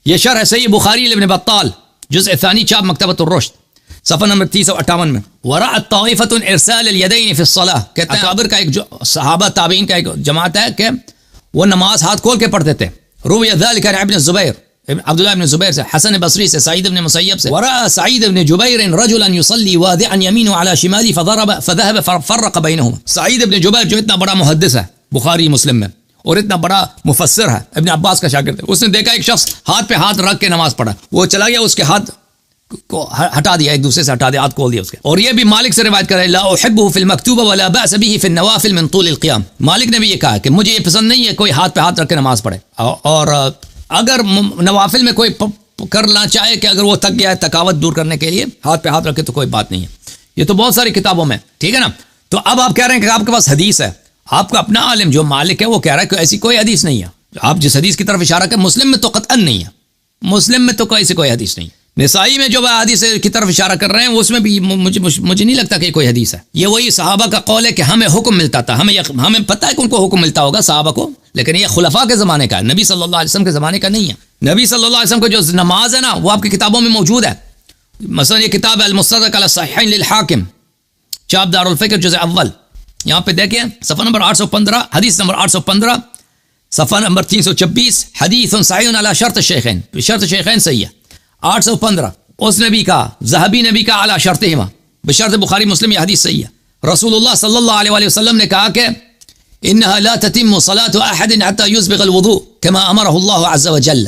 یہ شرح صحیح بخاری ابن بطال جزء ثانی چاپ مکتبۃ الرشد صفحہ نمبر 358 میں. ورأت طائفۃ ارسال الیدین فی الصلاۃ، کہتے ہیں اکابر کا ایک صحابہ تابعین کا ایک جماعت ہے کہ وہ نماز ہاتھ کھول کے پڑھتے تھے. روی ذلک عن ابن الزبیر، عبداللہ ابن زبیر سے، حسن بصری سے، سعید ابن مسیب سے. ورأى سعید ابن جبیر رجلا يصلي واضعا يمينه على شماله فذهب فرق بينهما. سعید ابن جبیر جو اتنا بڑا محدث ہے بخاری مسلم میں اور اتنا بڑا مفسر ہے، ابن عباس کا شاگرد ہے، اس نے دیکھا ایک شخص ہاتھ پہ ہاتھ رکھ کے نماز پڑھا، وہ چلا گیا اس کے ہاتھ کو ہٹا دیا، ایک دوسرے سے ہٹا دیا، ہاتھ کھول دیا اس کے. اور یہ بھی مالک سے روایت کرے لا احبه في المكتوبه ولا باس به في النوافل من طول القيام. مالک نے بھی یہ کہا کہ مجھے یہ پسند نہیں ہے کوئی ہاتھ پہ ہاتھ رکھ کے نماز پڑھے، اور اگر نوافل میں کوئی کرنا چاہے کہ اگر وہ تھک گیا ہے تھکاوٹ دور کرنے کے لیے ہاتھ پہ ہاتھ رکھے تو کوئی بات نہیں ہے. یہ تو بہت ساری کتابوں میں، ٹھیک ہے نا. تو اب آپ کہہ رہے ہیں کہ آپ کے پاس حدیث ہے، آپ کا اپنا عالم جو مالک ہے وہ کہہ رہا ہے کہ ایسی کوئی حدیث نہیں ہے. آپ جس حدیث کی طرف اشارہ کریں مسلم میں تو قطعا نہیں ہے، مسلم میں تو کوئی حدیث نہیں. نسائی میں جو حدیث کی طرف اشارہ کر رہے ہیں اس میں بھی مجھے نہیں لگتا کہ کوئی حدیث ہے. یہ وہی صحابہ کا قول ہے کہ ہمیں حکم ملتا تھا، ہمیں پتہ ہے کہ ان کو حکم ملتا ہوگا صحابہ کو، لیکن یہ خلفاء کے زمانے کا ہے، نبی صلی اللہ علیہ وسلم کے زمانے کا نہیں ہے. نبی صلی اللہ علیہ وسلم کو جو نماز ہے نا وہ آپ کی کتابوں میں موجود ہے. مثلا یہ کتاب ہے المستدرک علی الصحیحین للحاکم، چاپ دار الفکر جزء اول، یہاں پہ دیکھیں صفحہ نمبر 815، حدیث نمبر 815، صفحہ نمبر 326، حدیث صحیح علی شرط الشیخین، شرط شیخین صحیح ہے. 815 اس نے بھی کہا، ذہبی نے بھی کہا علی شرطہما، بشرط بخاری مسلم، یہ حدیث صحیح ہے. رسول اللہ صلی اللہ علیہ وسلم نے کہا کہ انہا لا تتم صلاة احد حتى يسبغ الوضوء كما امرہ اللہ عز وجل،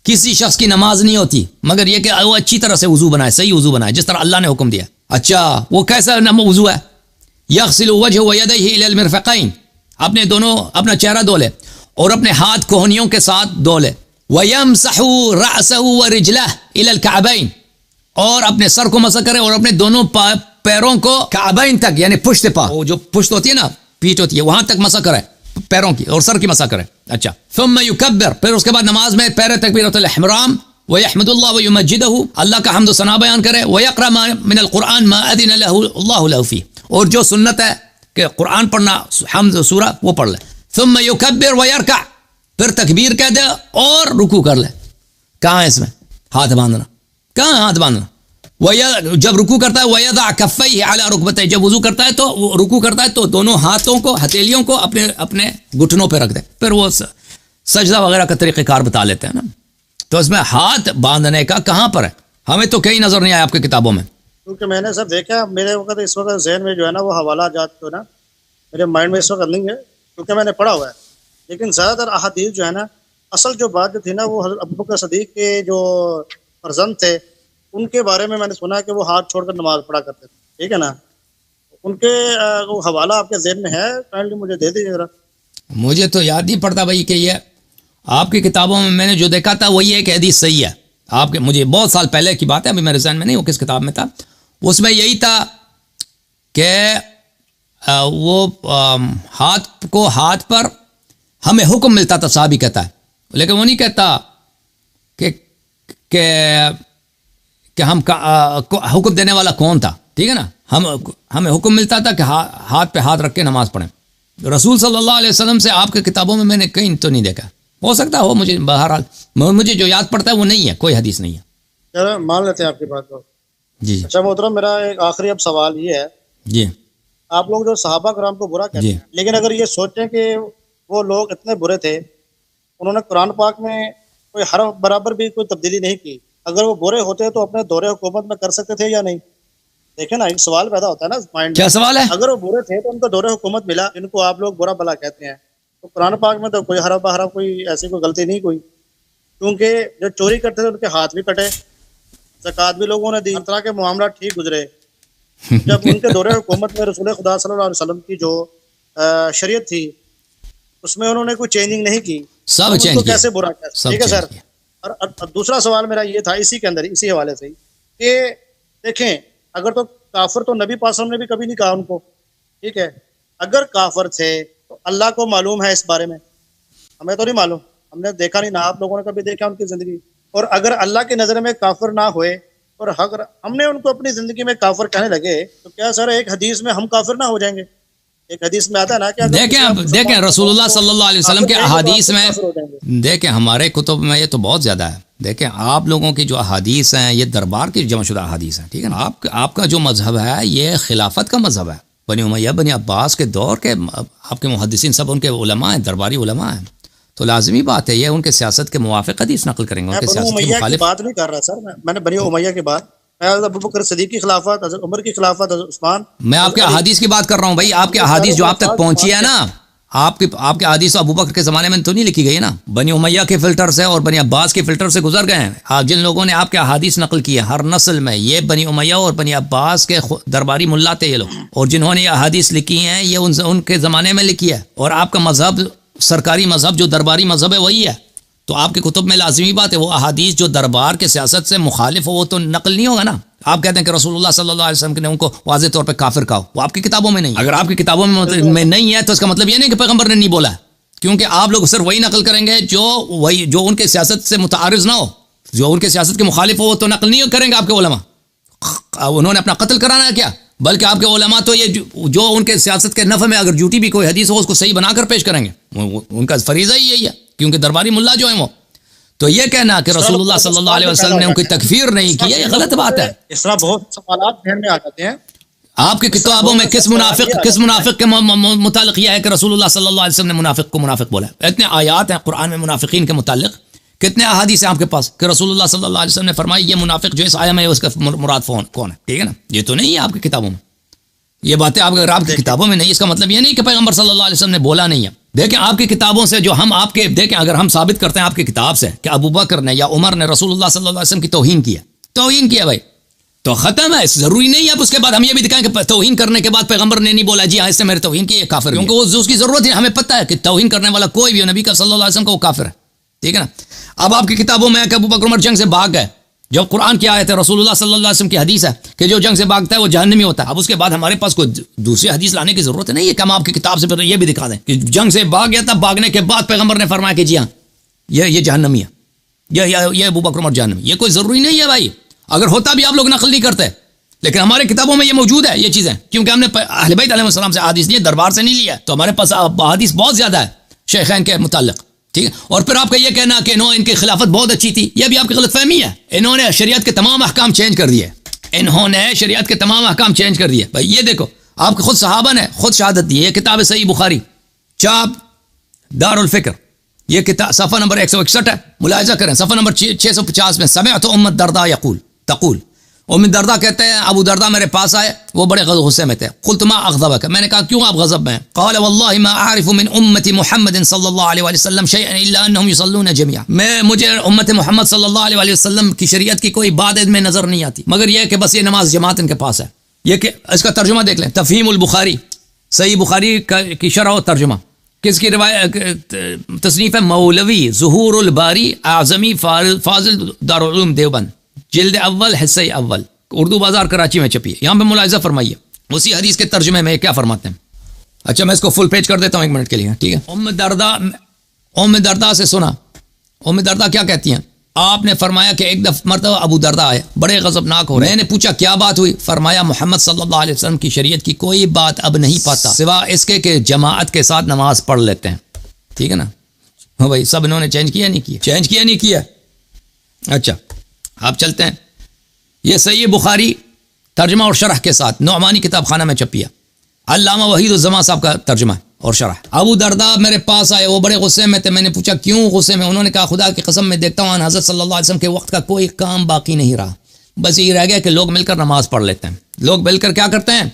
کسی شخص کی نماز نہیں ہوتی مگر یہ کہ وہ اچھی طرح سے وضو بنائے، صحیح وضو بنائے جس طرح اللہ نے حکم دیا. اچھا وہ کیسا وضو ہے؟ یغسل وجهه ويديه الى المرفقین، اپنا چہرہ دھولے اور اپنے ہاتھ کوہنیوں کے ساتھ دھولے. وَيَمْسَحُ رَأْسَهُ وَرِجْلَهُ إِلَى الْكَعْبَيْنِ، اور اپنے سر کو مسح کرے اور اپنے دونوں پیروں کو کعبین تک، یعنی پشت پا، وہ جو پشت ہوتی ہے نا، پیٹھ ہوتی ہے، وہاں تک مسح کرے، پیروں کی اور سر کی مسح کرے. اچھا ثم يكبر، پھر اس کے بعد نماز میں پہلے تکبیرۃ الاحرام، ويحمد الله ويمجده، اللہ کا حمد و ثنا بیان کرے. ويقرأ من القرآن ما أذن له الله له فيه، اور جو سنت ہے کہ قرآن پڑھنا حمد سورہ وہ پڑھ لے. ثم يكبر ويركع، پھر تکبیر کہہ دے اور رکوع کر لے. کہاں ہے اس میں ہاتھ باندھنا؟ کہاں ہاتھ باندھنا؟ جب رکوع کرتا ہے وَيَضَعْ كَفَّيْهِ عَلَى رُكْبَتَيْهِ، جب وضو کرتا ہے تو رکوع کرتا ہے تو دونوں ہاتھوں کو، ہتھیلیوں کو اپنے گھٹنوں پہ رکھ دے. پھر وہ سجدہ وغیرہ کا طریقہ کار بتا لیتے ہیں نا. تو اس میں ہاتھ باندھنے کا کہاں پر ہے؟ ہمیں تو کہیں نظر نہیں آیا آپ کی کتابوں میں. کیونکہ میں نے سب دیکھا، میرے وقت اس وقت ذہن میں جو ہے نا وہ حوالہ جات جو ہے نا میرے مائنڈ میں اس وقت نہیں ہے، کیونکہ میں نے پڑھا ہوا ہے. لیکن زیادہ تر احادیث جو ہے نا، اصل جو بات جو تھی نا وہ حضرت ابو بکر صدیق کے جو فرزند تھے ان کے بارے میں نے سنا ہے کہ وہ ہاتھ چھوڑ کر نماز پڑھا کرتے تھے، ٹھیک ہے نا؟ ان کے وہ حوالہ آپ کے ذہن میں ہے؟ کائنڈلی مجھے دے دیجیے ذرا. مجھے تو یاد نہیں پڑتا بھائی کہ یہ آپ کی کتابوں میں نے جو دیکھا تھا وہی ہے کہ حدیث صحیح ہے. آپ کے مجھے بہت سال پہلے کی بات ہے، ابھی میرے ذہن میں نہیں وہ کس کتاب میں تھا. اس میں یہی تھا کہ وہ ہاتھ پر ہمیں حکم ملتا تھا، صحابی کہتا ہے، لیکن وہ نہیں کہتا کہ ہم حکم دینے والا کون تھا، ٹھیک ہے نا. ہمیں حکم ملتا تھا کہ ہاتھ پہ ہاتھ رکھ کے نماز پڑھیں. رسول صلی اللہ علیہ وسلم سے آپ کے کتابوں میں نے کہیں تو نہیں دیکھا. ہو سکتا ہو، مجھے بہرحال مجھے جو یاد پڑتا ہے وہ نہیں ہے، کوئی حدیث نہیں ہے. چلو مان لیتے ہیں آپ کی بات کو. جی اچھا محترم، میرا ایک آخری اب سوال یہ ہے. جی آپ لوگ جو صحابہ کرام کو برا کہتے ہیں، لیکن اگر یہ سوچیں کہ وہ لوگ اتنے برے تھے، انہوں نے قرآن پاک میں کوئی حرف برابر بھی کوئی تبدیلی نہیں کی، اگر وہ برے ہوتے تو اپنے دور حکومت میں کر سکتے تھے یا نہیں؟ دیکھیں نا، ایک سوال پیدا ہوتا ہے نا مائنڈ. کیا سوال ہے؟ اگر وہ برے تھے تو ان کو دور حکومت ملا، ان کو آپ لوگ برا بلا کہتے ہیں، تو قرآن پاک میں تو کوئی حرف بحرف کوئی ایسی کوئی غلطی نہیں کوئی، کیونکہ جو چوری کرتے تھے ان کے ہاتھ بھی کٹے، زکوٰۃ بھی لوگوں نے دی، طرح کے معاملات ٹھیک گزرے. جب ان کے دور حکومت میں رسول خدا صلی اللہ علیہ وسلم کی جو شریعت تھی اس میں انہوں نے کوئی چینجنگ نہیں کی، سب چینج کیا، کیسے برا کیا؟ ٹھیک ہے سر. اور دوسرا سوال میرا یہ تھا اسی کے اندر، اسی حوالے سے کہ دیکھیں، اگر تو کافر تو نبی پاک صلی اللہ علیہ وسلم نے بھی کبھی نہیں کہا ان کو، ٹھیک ہے؟ اگر کافر تھے تو اللہ کو معلوم ہے اس بارے میں، ہمیں تو نہیں معلوم، ہم نے دیکھا نہیں، نہ آپ لوگوں نے کبھی دیکھا ان کی زندگی. اور اگر اللہ کی نظر میں کافر نہ ہوئے اور اگر ہم نے ان کو اپنی زندگی میں کافر کہنے لگے تو کیا سر ایک حدیث میں ہم کافر نہ ہو جائیں گے؟ ایک حدیث میں آتا ہے نا کہ دیکھیں رسول اللہ صلی اللہ علیہ وسلم کے احادیث میں، دیکھیں ہمارے کتب میں یہ تو بہت زیادہ ہے. دیکھیں آپ لوگوں کی جو احادیث ہیں یہ دربار کی جمع شدہ احادیث ہیں، ٹھیک ہے نا. آپ کا جو مذہب ہے یہ خلافت کا مذہب ہے، بنی امیہ بنی عباس کے دور کے آپ کے محدثین سب ان کے علماء ہیں، درباری علماء ہیں، تو لازمی بات ہے یہ ان کے سیاست کے موافق حدیث نقل کریں گے. ان کے سیاست کے مخالف بات نہیں کر رہا سر، میں نے بنی امیہ کی بات، حضرت ابوبکر صدیق کی خلافت، حضرت عمر کی خلافت، حضرت عثمان، میں آپ کے احادیث کی بات کر رہا ہوں بھائی. آپ کے احادیث جو آپ تک پہنچی ہے نا، آپ کے احادیث ابوبکر کے زمانے میں تو نہیں لکھی گئی نا، بنی امیہ کے فلٹر سے اور بنی عباس کے فلٹر سے گزر گئے ہیں. جن لوگوں نے آپ کے احادیث نقل کی ہے ہر نسل میں، یہ بنی امیہ اور بنی عباس کے درباری ملا تھے یہ لوگ، اور جنہوں نے یہ احادیث لکھی ہیں یہ ان کے زمانے میں لکھی ہے. اور آپ کا مذہب سرکاری مذہب جو درباری مذہب ہے وہی ہے، تو آپ کی کتب میں لازمی بات ہے وہ احادیث جو دربار کے سیاست سے مخالف ہو وہ تو نقل نہیں ہوگا نا. آپ کہتے ہیں کہ رسول اللہ صلی اللہ علیہ وسلم نے ان کو واضح طور پہ کافر کہا، وہ آپ کی کتابوں میں نہیں. اگر آپ کی کتابوں میں نہیں ہے تو اس کا مطلب یہ نہیں کہ پیغمبر نے نہیں بولا ہے، کیونکہ آپ لوگ صرف وہی نقل کریں گے جو ان کے سیاست سے متعارض نہ ہو، جو ان کے سیاست کے مخالف ہو وہ تو نقل نہیں کریں گے آپ کے علماء. انہوں نے اپنا قتل کرانا ہے کیا؟ بلکہ آپ کے علماء تو یہ جو ان کے سیاست کے نفع میں اگر جھوٹی بھی کوئی حدیث ہو اس کو صحیح بنا کر پیش کریں گے، ان کا فریضہ ہی یہی ہے، کیونکہ درباری ملا جو ہیں وہ. تو یہ کہنا کہ رسول اللہ صلی اللہ علیہ وسلم نے ان کی تکفیر نہیں کی ہے یہ غلط بات ہے. اس طرح بہت سوالات ذہن میں آ جاتے ہیں. آپ کی کتابوں میں کس منافق کے متعلق یہ ہے کہ رسول اللہ صلی اللہ علیہ وسلم نے منافق کو منافق بولا ہے؟ اتنے آیات ہیں قرآن میں منافقین کے متعلق، کتنے احادیث ہیں آپ کے پاس کہ رسول اللہ صلی اللہ علیہ وسلم نے فرمایا یہ منافق جو اس آیہ میں اس کا مراد کون ہے، ٹھیک ہے نا. یہ تو نہیں ہے آپ کی کتابوں میں، یہ باتیں اگر آپ کی کتابوں میں نہیں، اس کا مطلب یہ نہیں کہ پیغمبر صلی اللہ علیہ وسلم نے بولا نہیں ہے. دیکھیں آپ کی کتابوں سے جو ہم آپ کے دیکھیں اگر ہم ثابت کرتے ہیں آپ کی کتاب سے کہ ابوبکر نے یا عمر نے رسول اللہ صلی اللہ علیہ وسلم کی توہین کیا بھائی، تو ختم ہے. ضروری نہیں ہے اب اس کے بعد ہم یہ بھی دکھائیں کہ توہین کرنے کے بعد پیغمبر نے نہیں بولا جی ہاں اس نے میرے توہین کی، یہ کافر، کیونکہ اس کی ضرورت ہے. ہمیں پتہ ہے کہ توہین کرنے والا کوئی بھی نبی کا صلی اللہ علیہ وسلم کا وہ کافر ہے، ٹھیک ہے نا. اب آپ کی کتابوں میں کہ ابوبکر عمر جنگ سے بھاگ گئے، جب قرآن کی آیت ہے رسول اللہ صلی اللہ علیہ وسلم کی حدیث ہے کہ جو جنگ سے بھاگتا ہے وہ جہنمی ہوتا ہے. اب اس کے بعد ہمارے پاس کوئی دوسری حدیث لانے کی ضرورت نہیں ہے کہ ہم آپ کی کتاب سے یہ بھی دکھا دیں کہ جنگ سے بھاگ گیا تھا، بھاگنے کے بعد پیغمبر نے فرمایا کہ جی ہاں یہ جہنمی ہے، یہ ابوبکر عمر جہنمی. یہ کوئی ضروری نہیں ہے بھائی، اگر ہوتا بھی آپ لوگ نقل نہیں کرتے، لیکن ہمارے کتابوں میں یہ موجود ہے یہ چیزیں، کیونکہ ہم نے اہل بیت علیہ السلام سے حدیث نہیں، دربار سے نہیں لیا، تو ہمارے پاس حدیث بہت زیادہ ہے شیخین کے متعلق، ٹھیک ہے. اور پھر آپ کا یہ کہنا کہ ان کی خلافت بہت اچھی تھی، یہ بھی آپ کی غلط فہمی ہے. انہوں نے شریعت کے تمام احکام چینج کر دیے، بھائی یہ دیکھو آپ کے خود صحابہ نے خود شہادت دی. یہ کتاب صحیح بخاری چاپ دار الفکر، یہ کتاب صفحہ نمبر 161 ہے، ملاحظہ کریں صفحہ نمبر 650 میں سمعت ام الدرداء تقول ام الدرداء کہتے ہیں ابو درداء میرے پاس آئے، وہ بڑے غصے میں تھے. قلت ما اغضبک، میں نے کہا کیوں آپ غضب میں ہیں؟ قال والله ما اعرف من امت محمد صلی اللہ علیہ وسلم شیئا الا انهم يصلون جميعا. مجھے امت محمد صلی اللہ علیہ وسلم کی شریعت کی کوئی بات میں نظر نہیں آتی مگر یہ کہ بس یہ نماز جماعت ان کے پاس ہے. یہ کہ اس کا ترجمہ دیکھ لیں، تفہیم البخاری، صحیح بخاری کی شرح و ترجمہ. کس کی روایت تصنیف ہے؟ مولوی ظہور الباری اعظمی فاضل دارالعلوم دیوبند، جلد اول حصہ اول، اردو بازار کراچی میں چھپی ہے. یہاں پہ ملاحظہ فرمائیے اسی حدیث کے ترجمے میں کیا فرماتے ہیں. اچھا میں اس کو فل پیج کر دیتا ہوں 1 منٹ کے لیے، ٹھیک ہے. ام درداء سے سنا، ام درداء کیا کہتی ہیں؟ آپ نے فرمایا کہ ایک دفعہ مرتبہ ابو درداء آئے بڑے غضبناک ہو رہے. میں نے پوچھا کیا بات ہوئی؟ فرمایا محمد صلی اللہ علیہ وسلم کی شریعت کی کوئی بات اب نہیں پاتا سوا اس کے کہ جماعت کے ساتھ نماز پڑھ لیتے ہیں. ٹھیک ہے نا؟ ہاں بھائی، سب انہوں نے چینج کیا نہیں کیا؟ چینج کیا نہیں کیا؟ اچھا آپ چلتے ہیں. یہ صحیح بخاری ترجمہ اور شرح کے ساتھ نعمانی کتاب خانہ میں چھپی ہے. علامہ وحید الزمان صاحب کا ترجمہ اور شرح. ابو درداء میرے پاس آئے، وہ بڑے غصے میں تھے. میں نے پوچھا کیوں غصے میں؟ انہوں نے کہا خدا کی قسم میں دیکھتا ہوں حضرت صلی اللہ علیہ وسلم کے وقت کا کوئی کام باقی نہیں رہا، بس یہ رہ گیا کہ لوگ مل کر نماز پڑھ لیتے ہیں. لوگ مل کر کیا کرتے ہیں؟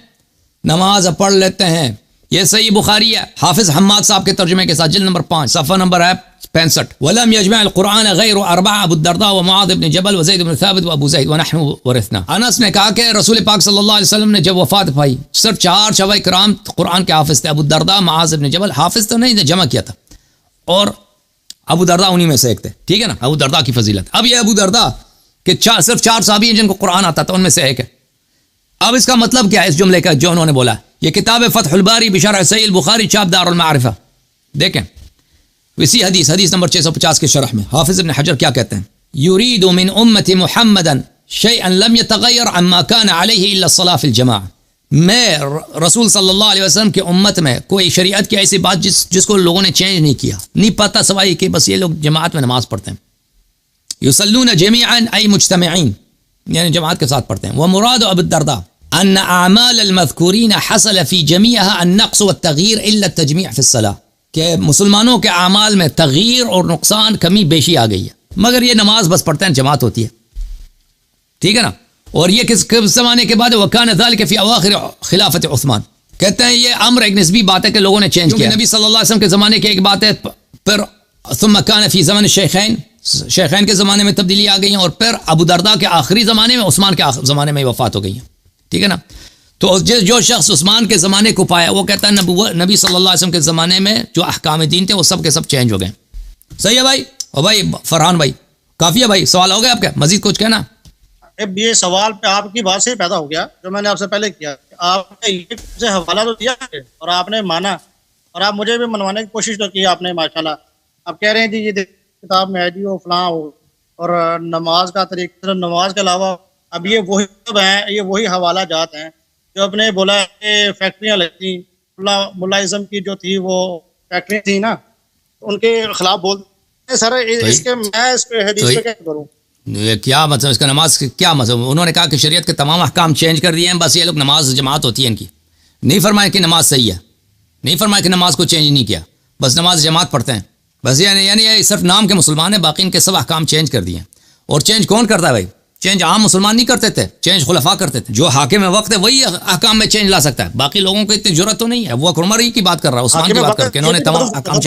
نماز پڑھ لیتے ہیں. یہ صحیح بخاری ہے حافظ حماد صاحب کے ترجمے کے ساتھ، جلد نمبر 5 صفحہ نمبر ہے 65. ولم يجمع القرآن غیر 4 ابو الدرداء ومعاذ بن جبل وزید بن ثابت وابو زید ونحن ورثنا. انس نے کہا کہ رسول پاک صلی اللہ علیہ وسلم نے جب وفات پائی صرف 4 صحابہ کرام قرآن کے حافظ تھے. ابو الدرداء معاذ بن جبل حافظ تو نہیں، جمع کیا تھا، اور ابو درداء انہی میں سے ایک تھے. ٹھیک ہے نا؟ ابو درداء کی فضیلت. اب یہ ابو درداء کہ صرف 4 صحابی ہیں جن کو قرآن آتا تھا، ان میں سے ایک ہے. اب اس کا مطلب کیا ہے اس جملے کا جو انہوں نے بولا؟ یہ کتاب فتح الباری بشرح صحیح البخاری چاپ دار المعرفہ دیکھیں، اسی حدیث نمبر 650 کے شرح میں حافظ ابن حجر کیا کہتے ہیں؟ یرید من امت محمدا شیئا لم يتغیر عما كان علیہ الا الصلاة فی الجماعہ. میں رسول صلی اللہ علیہ وسلم کی امت میں کوئی شریعت کی ایسی بات جس کو لوگوں نے چینج نہیں کیا، نہیں پتہ سوائے کہ بس یہ لوگ جماعت میں نماز پڑھتے ہیں. یصلون جميعا ای مجتمعین، یعنی جماعت کے ساتھ پڑھتے ہیں. ومراد ابو الدرداء ان اعمال المذکورین حصل فی جمیعها النقص والتغییر الا التجمیع فی الصلاة، کہ مسلمانوں کے اعمال میں تغییر اور نقصان کمی بیشی آ گئی ہے مگر یہ نماز بس پڑھتے ہیں، جماعت ہوتی ہے. ٹھیک ہے نا؟ اور یہ کس زمانے کے بعد؟ وکان ذلک فی اواخر خلافت عثمان. کہتے ہیں یہ امر ایک نسبی بات ہے کہ لوگوں نے چینج کیا. نبی صلی اللہ علیہ وسلم کے زمانے کی ایک بات ہے، پھر ثم کان فی زمن شیخین کے زمانے میں تبدیلی آ گئی ہیں، اور پھر ابو درداء کے آخری زمانے میں، عثمان کے زمانے میں وفات ہو گئی ہیں. ٹھیک ہے نا؟ تو جو شخص عثمان کے زمانے کو پایا وہ کہتا ہے نبی صلی اللہ علیہ وسلم کے زمانے میں جو احکام دین تھے وہ سب کے سب چینج ہو گئے. صحیح ہے بھائی؟ اور بھائی فرحان بھائی کافی ہے بھائی، سوال ہو گیا آپ کا؟ مزید کچھ کہنا؟ یہ سوال پہ آپ کی بات سے پیدا ہو گیا جو میں نے آپ سے پہلے کیا. آپ نے یہ حوالہ تو دیا اور آپ نے مانا، اور آپ مجھے بھی منوانے کی کوشش تو کی آپ نے ماشاءاللہ. آپ کہہ رہے ہیں جی یہ کتاب میں ہے جی وہ فلاں ہو، اور نماز کا طریقہ، نماز کے علاوہ اب یہ وہی ہیں، یہ وہی حوالہ جات ہیں جو اپنے بولا ہے کہ فیکٹریاں لگتی، ملازم کی جو تھی وہ فیکٹری تھی نا، ان کے خلاف بولتے. سر اس کے میں اس پہ حدیث پہ کیا کروں؟ کیا مطلب اس کا؟ نماز کیا مطلب؟ انہوں نے کہا کہ شریعت کے تمام احکام چینج کر دیے ہیں، بس یہ لوگ نماز جماعت ہوتی ہے ان کی. نہیں فرمایا کہ نماز صحیح ہے، نہیں فرمایا کہ نماز کو چینج نہیں کیا، بس نماز جماعت پڑھتے ہیں بس. یعنی صرف نام کے مسلمان ہیں، باقی ان کے سب احکام چینج کر دیے ہیں. اور چینج کون کرتا ہے بھائی؟ چینج عام مسلمان نہیں کرتے تھے، چینج خلفاء کرتے تھے. جو حاکم وقت ہے وہی احکام میں چینج لا سکتا ہے، باقی لوگوں کو اتنی ضرورت تو نہیں ہے. وہ عمر ہی کی بات کر رہا ہے، عثمان کی بات کر کے انہوں نے تمام احکام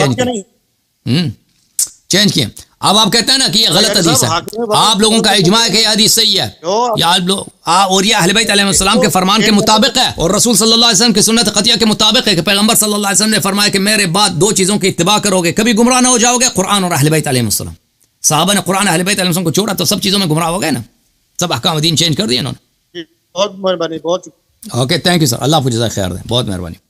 چینج کیے. اب آپ کہتے ہیں نا کہ یہ غلط حدیث ہے، آپ لوگوں کا اجماع ہے کہ یہ حدیث صحیح ہے، اور یہ اہل بیت علیہ السلام کے فرمان کے مطابق ہے، اور رسول صلی اللہ علیہ وسلم کی سنت قطعیہ کے مطابق ہے کہ پیغمبر صلی اللہ علیہ وسلم نے فرمایا کہ میرے بعد 2 چیزوں کی اتباع کرو گے کبھی گمراہ نہ ہو جاؤ گے، قرآن اور اہل بیت علیہ السلام. صحابہ نے قرآن اہل بیت علیہ السلام کو چھوڑا تو سب چیزوں میں گمراہ ہو گئے نا، سب احکام دین چینج کر دیے انہوں نے. بہت مہربانی، بہت اوکے، تھینک یو سر، اللہ آپ کو جزائے خیر دے، بہت مہربانی.